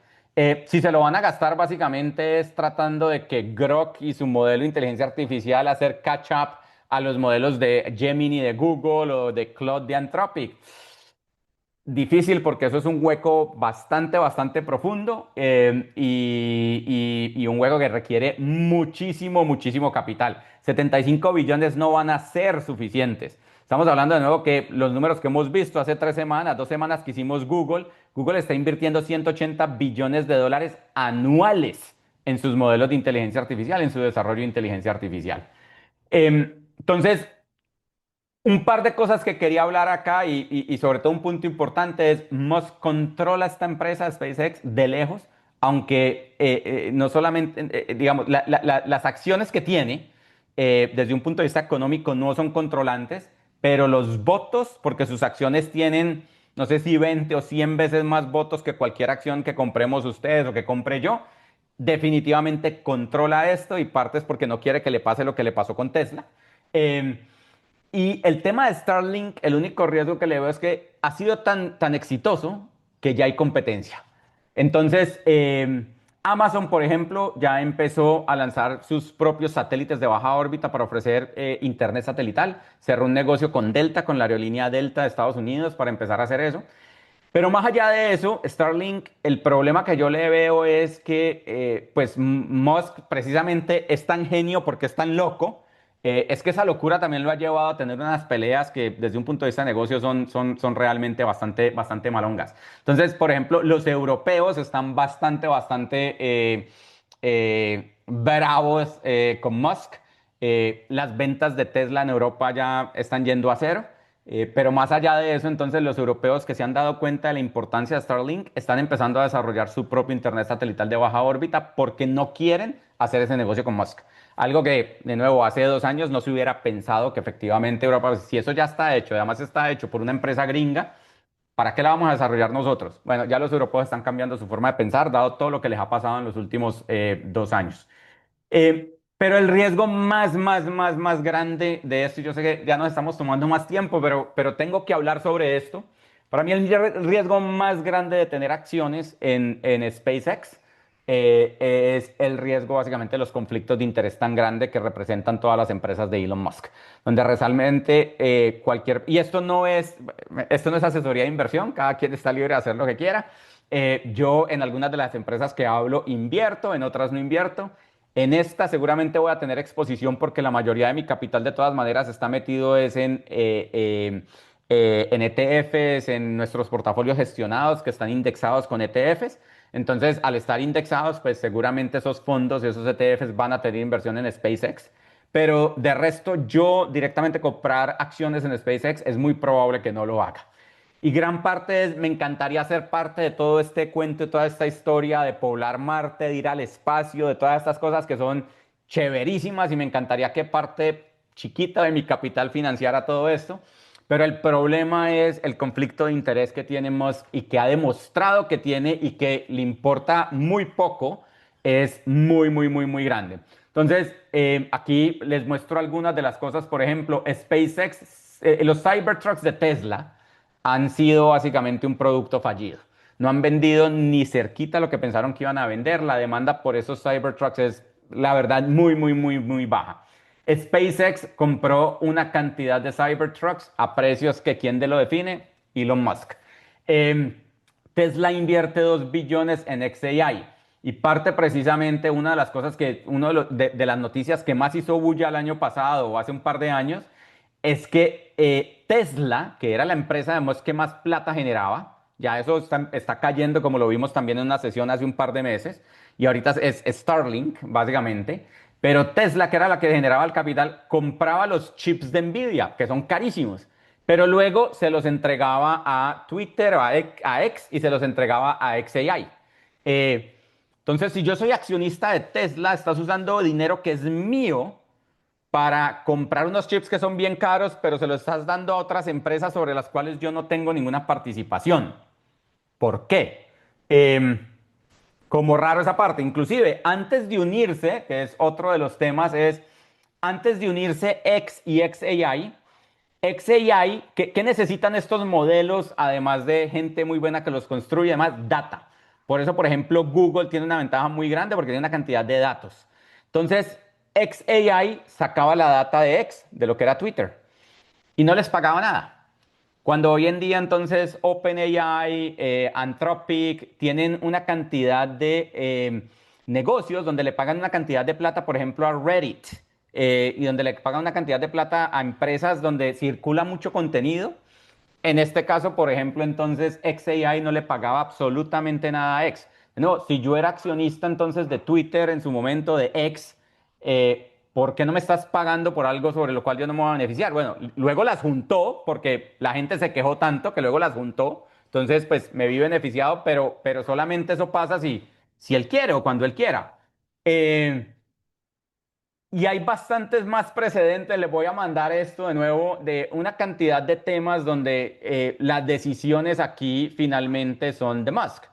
Si se lo van a gastar, básicamente es tratando de que Grok y su modelo de inteligencia artificial hacer catch up a los modelos de Gemini de Google o de Claude de Anthropic. Difícil porque eso es un hueco bastante, bastante profundo y un hueco que requiere muchísimo, muchísimo capital. 75 billones no van a ser suficientes. Estamos hablando de nuevo que los números que hemos visto hace 3 semanas, 2 semanas que hicimos Google, Google está invirtiendo 180 billones de dólares anuales en sus modelos de inteligencia artificial, en su desarrollo de inteligencia artificial. Entonces, un par de cosas que quería hablar acá y sobre todo un punto importante es Musk controla esta empresa SpaceX de lejos, aunque no solamente, digamos, las acciones que tiene desde un punto de vista económico no son controlantes, pero los votos, porque sus acciones tienen, no sé si 20 o 100 veces más votos que cualquier acción que compremos ustedes o que compre yo, definitivamente controla esto y parte es porque no quiere que le pase lo que le pasó con Tesla. Eh, y el tema de Starlink, el único riesgo que le veo es que ha sido tan exitoso que ya hay competencia. Entonces, Amazon, por ejemplo, ya empezó a lanzar sus propios satélites de baja órbita para ofrecer internet satelital. Cerró un negocio con Delta, con la aerolínea Delta de Estados Unidos, para empezar a hacer eso. Pero más allá de eso, Starlink, el problema que yo le veo es que, pues, Musk precisamente es tan genio porque es tan loco. Es que esa locura también lo ha llevado a tener unas peleas que desde un punto de vista de negocio son realmente bastante, bastante malongas. Entonces, por ejemplo, los europeos están bastante bravos con Musk. Las ventas de Tesla en Europa ya están yendo a cero. Pero más allá de eso, entonces los europeos que se han dado cuenta de la importancia de Starlink están empezando a desarrollar su propio internet satelital de baja órbita porque no quieren hacer ese negocio con Musk. Algo que, de nuevo, hace 2 años no se hubiera pensado que efectivamente Europa, si eso ya está hecho, además está hecho por una empresa gringa, ¿para qué la vamos a desarrollar nosotros? Bueno, ya los europeos están cambiando su forma de pensar, dado todo lo que les ha pasado en los últimos 2 años. Pero el riesgo más grande de esto, y yo sé que ya nos estamos tomando más tiempo, pero tengo que hablar sobre esto. Para mí el riesgo más grande de tener acciones en SpaceX es el riesgo básicamente de los conflictos de interés tan grande que representan todas las empresas de Elon Musk, donde realmente y esto no es asesoría de inversión, cada quien está libre de hacer lo que quiera. Yo en algunas de las empresas que hablo invierto, en otras no invierto. En esta seguramente voy a tener exposición porque la mayoría de mi capital de todas maneras está metido es en ETFs, en nuestros portafolios gestionados que están indexados con ETFs. Entonces, al estar indexados, pues seguramente esos fondos y esos ETFs van a tener inversión en SpaceX. Pero de resto, yo directamente comprar acciones en SpaceX es muy probable que no lo haga. Y gran parte es, me encantaría ser parte de todo este cuento, de toda esta historia de poblar Marte, de ir al espacio, de todas estas cosas que son chéverísimas y me encantaría que parte chiquita de mi capital financiara todo esto. Pero el problema es el conflicto de interés que tiene Musk y que ha demostrado que tiene y que le importa muy poco, es muy grande. Entonces, aquí les muestro algunas de las cosas, por ejemplo, SpaceX, los Cybertrucks de Tesla han sido básicamente un producto fallido. No han vendido ni cerquita lo que pensaron que iban a vender. La demanda por esos Cybertrucks es, la verdad, muy baja. SpaceX compró una cantidad de Cybertrucks a precios que ¿quién de lo define? Elon Musk. Eh, Tesla invierte 2 billones en xAI y parte precisamente una de las cosas que, uno de las noticias que más hizo bulla el año pasado o hace un par de años, es que Tesla, que era la empresa de Musk que más plata generaba, ya eso está cayendo como lo vimos también en una sesión hace un par de meses, y ahorita es Starlink, básicamente. Pero Tesla, que era la que generaba el capital, compraba los chips de Nvidia, que son carísimos, pero luego se los entregaba a Twitter, a X, y se los entregaba a XAI. Eh, entonces, si yo soy accionista de Tesla, estás usando dinero que es mío para comprar unos chips que son bien caros, pero se los estás dando a otras empresas sobre las cuales yo no tengo ninguna participación. ¿Por qué? Em, Como raro esa parte. Inclusive, antes de unirse, que es otro de los temas, es antes de unirse X y XAI, XAI, ¿qué necesitan estos modelos, además de gente muy buena que los construye? Además, data. Por eso, por ejemplo, Google tiene una ventaja muy grande porque tiene una cantidad de datos. Entonces, XAI sacaba la data de X, de lo que era Twitter, y no les pagaba nada. Cuando hoy en día entonces OpenAI, Anthropic tienen una cantidad de negocios donde le pagan una cantidad de plata, por ejemplo, a Reddit, y donde le pagan una cantidad de plata a empresas donde circula mucho contenido. En este caso, por ejemplo, entonces XAI no le pagaba absolutamente nada a X. No, si yo era accionista entonces de Twitter en su momento, de X, ¿por qué no me estás pagando por algo sobre lo cual yo no me voy a beneficiar? Bueno, luego las juntó porque la gente se quejó tanto que luego las juntó. Entonces, pues me vi beneficiado, pero solamente eso pasa si él quiere o cuando él quiera. Eh, y hay bastantes más precedentes, les voy a mandar esto de nuevo, de una cantidad de temas donde las decisiones aquí finalmente son de Musk.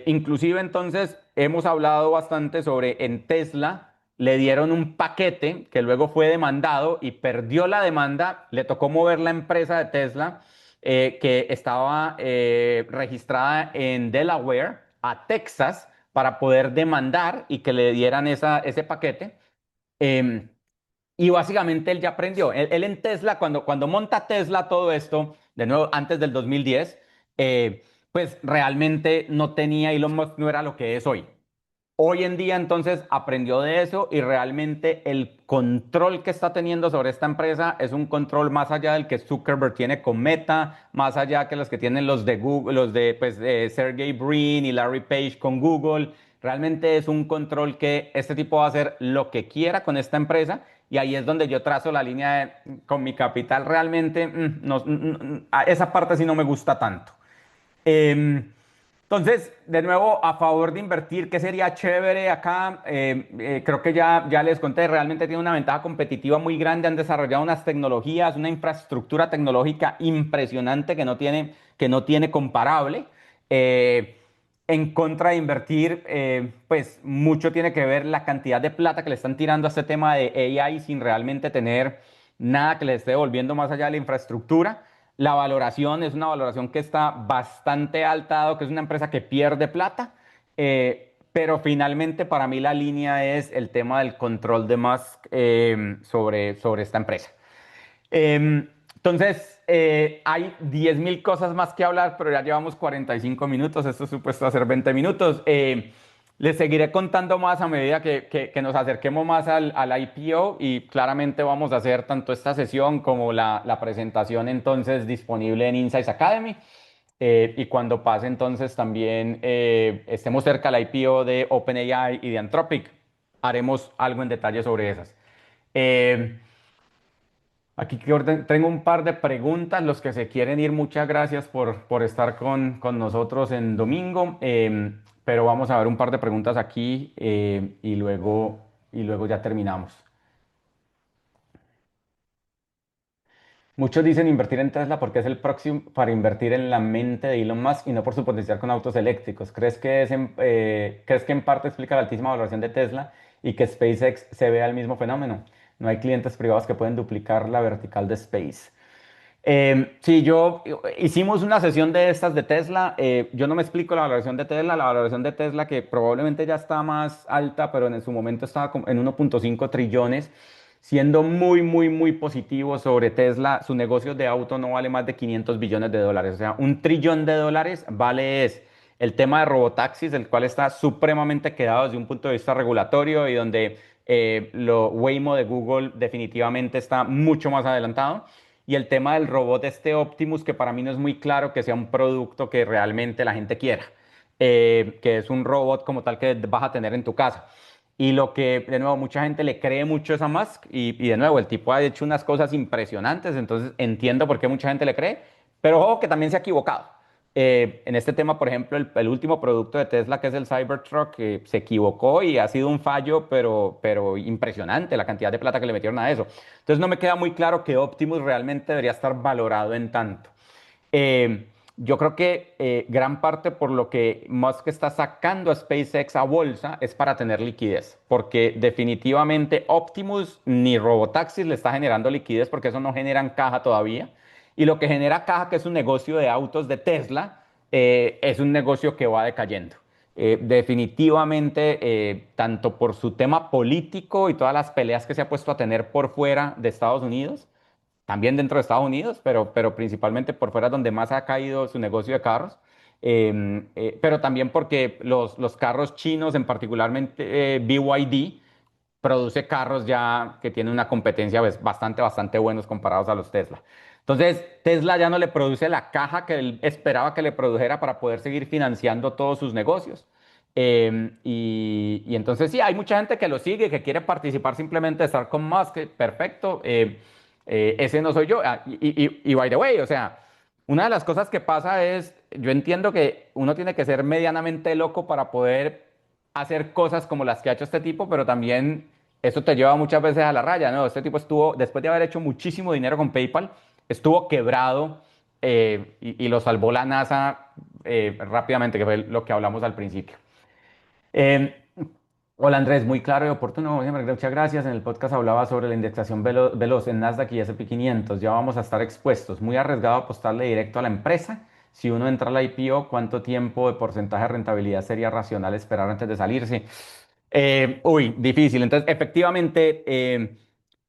Inclusive entonces hemos hablado bastante sobre en Tesla, le dieron un paquete que luego fue demandado y perdió la demanda, le tocó mover la empresa de Tesla que estaba registrada en Delaware a Texas para poder demandar y que le dieran ese paquete. Em, y básicamente él ya aprendió. Él en Tesla, cuando monta Tesla todo esto, de nuevo antes del 2010, pues realmente no tenía Elon Musk, no era lo que es hoy. Hoy en día entonces aprendió de eso y realmente el control que está teniendo sobre esta empresa es un control más allá del que Zuckerberg tiene con Meta, más allá que los que tienen los de Google, los de pues, Sergey Brin y Larry Page con Google. Realmente es un control que este tipo va a hacer lo que quiera con esta empresa y ahí es donde yo trazo la línea con mi capital. Realmente a esa parte sí no me gusta tanto. Em, entonces, de nuevo, a favor de invertir, ¿qué sería chévere acá? Creo que ya les conté, realmente tiene una ventaja competitiva muy grande, han desarrollado unas tecnologías, una infraestructura tecnológica impresionante que no tiene comparable. Eh, en contra de invertir, pues mucho tiene que ver la cantidad de plata que le están tirando a este tema de AI sin realmente tener nada que le esté devolviendo más allá de la infraestructura. La valoración es una valoración que está bastante alta, dado que es una empresa que pierde plata, pero finalmente para mí la línea es el tema del control de Musk sobre esta empresa. Entonces, hay 10.000 cosas más que hablar, pero ya llevamos 45 minutos, esto es supuesto a ser 20 minutos. Les seguiré contando más a medida que nos acerquemos más al IPO y claramente vamos a hacer tanto esta sesión como la presentación entonces disponible en Insights Academy. Y cuando pase entonces también estemos cerca del IPO de OpenAI y de Anthropic, haremos algo en detalle sobre esas. Eh, Aquí tengo un par de preguntas. Los que se quieren ir, muchas gracias por estar con nosotros en domingo. Pero vamos a ver un par de preguntas aquí y luego ya terminamos. Muchos dicen invertir en Tesla porque es el próximo para invertir en la mente de Elon Musk y no por su potencial con autos eléctricos. ¿Crees que en parte explica la altísima valoración de Tesla y que SpaceX se vea el mismo fenómeno? No hay clientes privados que pueden duplicar la vertical de Space. Sí, hicimos una sesión de estas de Tesla. Yo no me explico la valoración de Tesla. La valoración de Tesla que probablemente ya está más alta, pero en su momento estaba en 1.5 trillones, siendo muy, muy, muy positivo sobre Tesla. Su negocio de auto no vale más de 500 billones de dólares. O sea, un trillón de dólares vale es el tema de robotaxis, el cual está supremamente quedado desde un punto de vista regulatorio y donde lo Waymo de Google definitivamente está mucho más adelantado. Y el tema del robot este Optimus, que para mí no es muy claro que sea un producto que realmente la gente quiera, que es un robot como tal que vas a tener en tu casa. Y lo que, de nuevo, mucha gente le cree mucho es a Musk y de nuevo, el tipo ha hecho unas cosas impresionantes, entonces entiendo por qué mucha gente le cree, pero ojo que también se ha equivocado. En este tema, por ejemplo, el último producto de Tesla, que es el Cybertruck, se equivocó y ha sido un fallo, pero impresionante la cantidad de plata que le metieron a eso. Entonces no me queda muy claro que Optimus realmente debería estar valorado en tanto. Yo creo que gran parte por lo que Musk está sacando a SpaceX a bolsa es para tener liquidez, porque definitivamente Optimus ni Robotaxis le está generando liquidez porque eso no generan caja todavía. Y lo que genera caja, que es un negocio de autos de Tesla, es un negocio que va decayendo. Definitivamente, tanto por su tema político y todas las peleas que se ha puesto a tener por fuera de Estados Unidos, también dentro de Estados Unidos, pero principalmente por fuera donde más ha caído su negocio de carros. Pero también porque los carros chinos, en particularmente BYD, produce carros ya que tienen una competencia pues, bastante buenos comparados a los Tesla. Entonces, Tesla ya no le produce la caja que él esperaba que le produjera para poder seguir financiando todos sus negocios. Y entonces sí, hay mucha gente que lo sigue, que quiere participar simplemente de estar con Musk, perfecto. Ese no soy yo. Y by the way, o sea, una de las cosas que pasa es, yo entiendo que uno tiene que ser medianamente loco para poder hacer cosas como las que ha hecho este tipo, pero también eso te lleva muchas veces a la raya, ¿no? Este tipo estuvo, después de haber hecho muchísimo dinero con PayPal, estuvo quebrado y lo salvó la NASA rápidamente, que fue lo que hablamos al principio. Eh, Hola Andrés, muy claro y oportuno. Siempre, muchas gracias. En el podcast hablaba sobre la indexación veloz en Nasdaq y S&P 500. Ya vamos a estar expuestos. Muy arriesgado apostarle directo a la empresa. Si uno entra al IPO, ¿cuánto tiempo de porcentaje de rentabilidad sería racional esperar antes de salirse? Difícil. Entonces, efectivamente,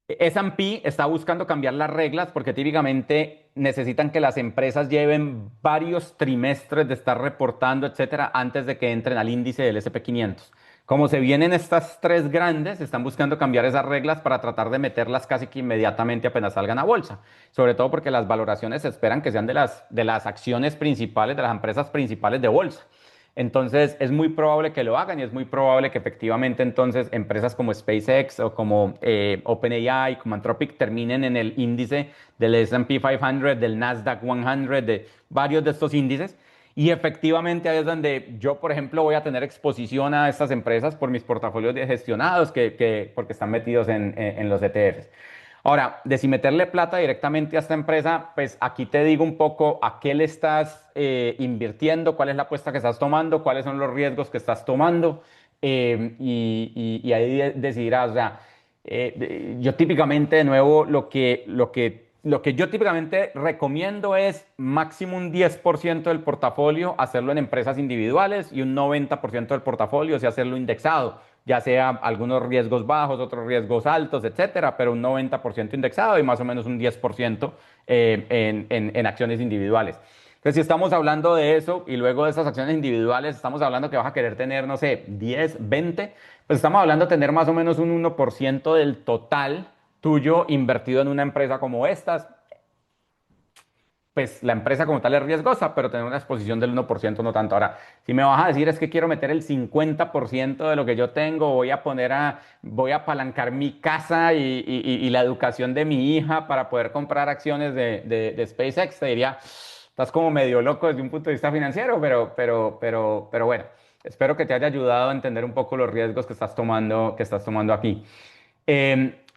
S&P está buscando cambiar las reglas porque típicamente necesitan que las empresas lleven varios trimestres de estar reportando, etcétera, antes de que entren al índice del S&P 500. Como se vienen estas tres grandes, están buscando cambiar esas reglas para tratar de meterlas casi que inmediatamente apenas salgan a bolsa. Sobre todo porque las valoraciones se esperan que sean de las acciones principales, de las empresas principales de bolsa. Entonces es muy probable que lo hagan y es muy probable que efectivamente entonces empresas como SpaceX o como OpenAI, como Anthropic terminen en el índice del S&P 500, del Nasdaq 100, de varios de estos índices. Y efectivamente ahí es donde yo, por ejemplo, voy a tener exposición a estas empresas por mis portafolios de gestionados porque están metidos en los ETFs. Ahora, de si meterle plata directamente a esta empresa, pues aquí te digo un poco a qué le estás invirtiendo, cuál es la apuesta que estás tomando, cuáles son los riesgos que estás tomando y ahí decidirás. O sea, yo típicamente, de nuevo, lo que yo típicamente recomiendo es máximo un 10% del portafolio hacerlo en empresas individuales y un 90% del portafolio si hacerlo indexado, ya sea algunos riesgos bajos, otros riesgos altos, etcétera, pero un 90% indexado y más o menos un 10% en acciones individuales. Entonces, si estamos hablando de eso y luego de esas acciones individuales, estamos hablando que vas a querer tener, no sé, 10, 20, pues estamos hablando de tener más o menos un 1% del total tuyo invertido en una empresa como estas. Pues la empresa como tal es riesgosa, pero tener una exposición del 1% no tanto. Ahora, si me vas a decir es que quiero meter el 50% de lo que yo tengo, voy a apalancar mi casa y la educación de mi hija para poder comprar acciones de SpaceX, te diría, estás como medio loco desde un punto de vista financiero, pero bueno, espero que te haya ayudado a entender un poco los riesgos que estás tomando aquí.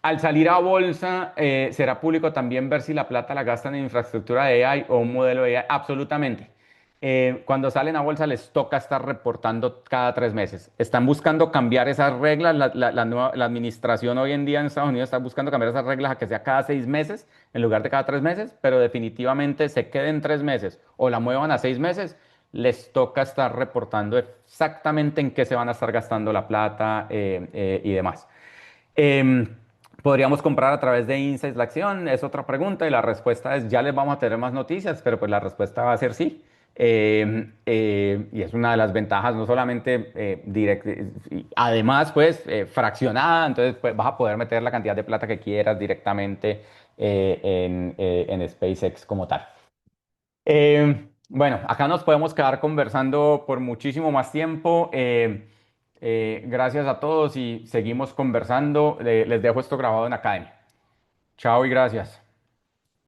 Al salir a bolsa, será público también ver si la plata la gastan en infraestructura de AI o un modelo de AI. Absolutamente. Cuando salen a bolsa les toca estar reportando cada 3 meses. Están buscando cambiar esas reglas. La administración hoy en día en Estados Unidos está buscando cambiar esas reglas a que sea cada 6 meses en lugar de cada 3 meses, pero definitivamente se queden 3 meses o la muevan a 6 meses, les toca estar reportando exactamente en qué se van a estar gastando la plata y demás. Em, ¿Podríamos comprar a través de Insights la acción? Es otra pregunta y la respuesta es, ya les vamos a tener más noticias, pero pues la respuesta va a ser sí. Y es una de las ventajas, no solamente directa, además pues fraccionada, entonces pues, vas a poder meter la cantidad de plata que quieras directamente en SpaceX como tal. Bueno, acá nos podemos quedar conversando por muchísimo más tiempo. Gracias a todos y seguimos conversando. Les dejo esto grabado en Academy. Chao y gracias.